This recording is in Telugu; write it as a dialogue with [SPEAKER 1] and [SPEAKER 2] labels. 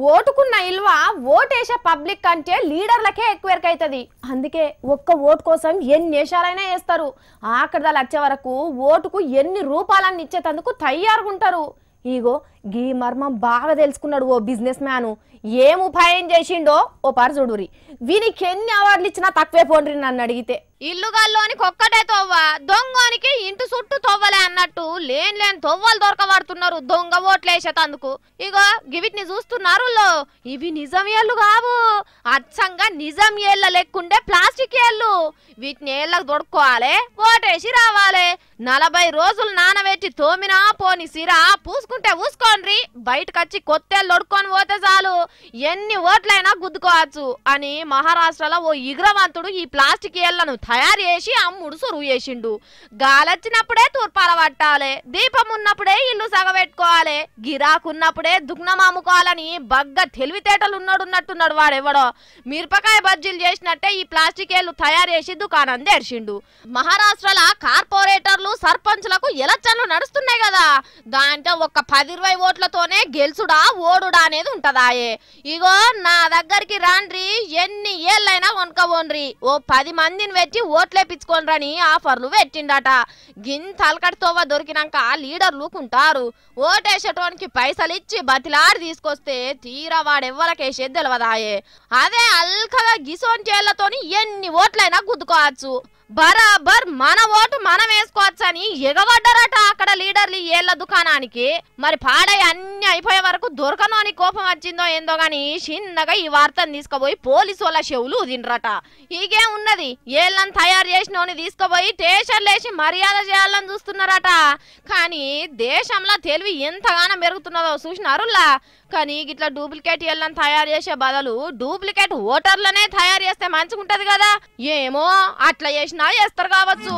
[SPEAKER 1] ఓటుకున్న ఇల్వ ఓటేసే పబ్లిక్ కంటే లీడర్లకే ఎక్కువ ఎరకైతుంది. అందుకే ఒక్క ఓటు కోసం ఎన్ని వేషాలైనా వేస్తారు. ఆఖరిదాలు వచ్చే వరకు ఓటుకు ఎన్ని రూపాయలన్నీ ఇచ్చేటందుకు తయారుగా ఉంటారు. ఇగో గీ మర్మం బాగా తెలుసుకున్నాడు ఓ బిజినెస్ మ్యాను. ఏం ఉపాయం చేసిండో ఓ పరచుడురి. వీనికి ఎన్ని అవార్డులు ఇచ్చినా తక్కువే పోండ్రి నన్ను అడిగితే.
[SPEAKER 2] ఇల్లుగాల్లోనికి ఒక్కటే తొవ్వ, దొంగోనికి ఇంటి చుట్టూ తొవ్వలే అన్నట్టు లేని తొవ్వలు దొరకబడుతున్నారు దొంగ ఓట్లేసేతందుకు. ఇగో గివిటిని చూస్తున్నారు. ఇవి నిజం ఏళ్ళు కావు, అచ్చంగా నిజం ఏళ్ళ లెక్కుండే ప్లాస్టిక్ ఏళ్ళు. వీటిని ఏళ్ళకు దొడుకోవాలి, ఓటేసి రావాలి. 40 రోజులు నానబెట్టి తోమినా పోని సిరా పూసుకుంటే పూసుకోండ్రి, బయటకొచ్చి కొత్తేళ్ళు దొడుకొని పోతే చాలు ఎన్ని ఓట్లైనా గుద్దుకోవచ్చు అని మహారాష్ట్రలో ఓ ఇగ్రవంతుడు ఈ ప్లాస్టిక్ ఏళ్లను తయారు చేసి అమ్ముడు సురువు చేసిండు. గాలొచ్చినప్పుడే తూర్పాల పట్టాలి, దీపం ఉన్నప్పుడే ఇల్లు సగబెట్టుకోవాలి, గిరాకున్నప్పుడే దుగ్నం అమ్ముకోవాలని బగ్గ తెలివితేటలు ఉన్నట్టున్నాడు వాడెవడో. మిరపకాయ బజ్జీలు చేసినట్టే ఈ ప్లాస్టిక్ ఏళ్లు తయారు చేసి దుకాణం తెరిచిండు. మహారాష్ట్రలో కార్పొరేటర్లు సర్పంచులకు ఎలక్షన్లు నడుస్తున్నాయి కదా, దాంట్లో ఒక 10-20 ఓట్లతోనే గెలుచుడా ఓడుడా అనేది ఉంటదాయే. ఇగో నా దగ్గరికి రాండ్రి, ఎన్ని ఏళ్ళైనా కొనుక్కోండ్రి, ఓ 10 మందిని పెట్టి ఓట్లేపించుకోనరని ఆఫర్లు పెట్టిండట. గింత అలకటితోవ దొరికినాక లీడర్లు కుంటారు. ఓటేసేటోనికి పైసలు ఇచ్చి బతిలాడి తీసుకొస్తే తీరా వాడెవ్వలకేసేది తెలియదాయే. అదే అల్కగా గిసోంచేళ్లతోని ఎన్ని ఓట్లైనా గుద్దుకోవచ్చు. బరాబర్ మన ఓటు మనం వేసుకోవచ్చని ఎగబడ్డారట అక్కడ లీడర్లు ఏళ్ల దుకాణానికి. మరి పాడై అన్ని అయిపోయే వరకు దొరకను అని కోపం వచ్చిందో ఏందో గాని చిన్నగా ఈ వార్తను తీసుకుపోయి పోలీసు వాళ్ళ చెవులు ఊదిండ్రట. ఇగే ఉన్నది, ఏళ్ళని తయారు చేసినోని తీసుకుపోయి స్టేషన్లు వేసి మర్యాద చేయాలని చూస్తున్నారట. కానీ దేశంలో తెలివి ఎంతగానో పెరుగుతున్నదో చూసినారులా. కానీ ఇట్లా డూప్లికేట్ ఏళ్ళని తయారు చేసే బదులు డూప్లికేట్ ఓటర్లనే తయారు చేస్తే మంచిగుంటది కదా. ఏమో అట్లా చేసినా చేస్తారు కావచ్చు.